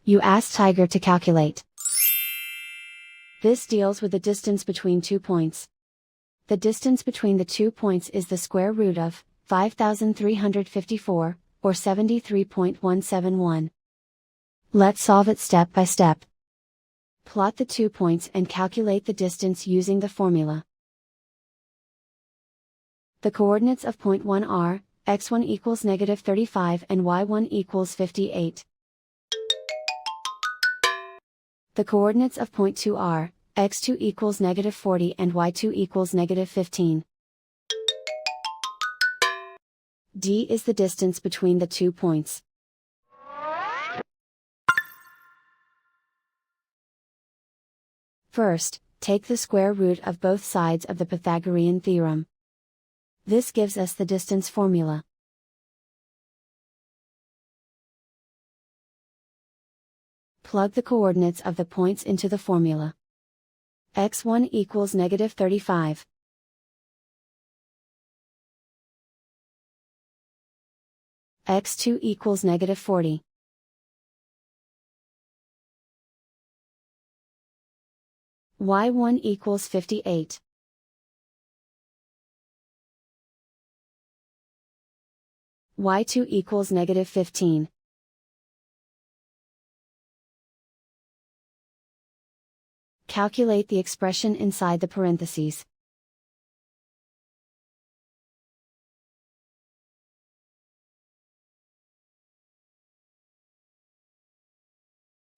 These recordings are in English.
You ask Tiger to calculate. This deals with the distance between 2 points. The distance between the 2 points is the square root of 5,354, or 73.171. Let's solve it step by step. Plot the 2 points and calculate the distance using the formula. The coordinates of point 1 are, x1 equals -35 and y1 equals 58. The coordinates of point 2 are, x2 equals -40 and y2 equals -15. D is the distance between the 2 points. First, take the square root of both sides of the Pythagorean theorem. This gives us the distance formula. Plug the coordinates of the points into the formula. x1 equals -35. x2 equals -40. y1 equals 58. y2 equals -15. Calculate the expression inside the parentheses.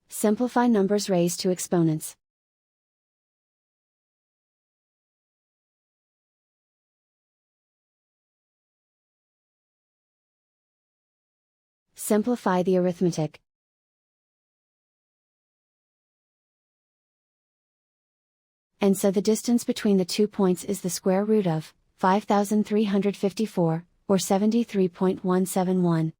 Simplify numbers raised to exponents. Simplify the arithmetic. And so the distance between the 2 points is the square root of 5,354, or 73.171.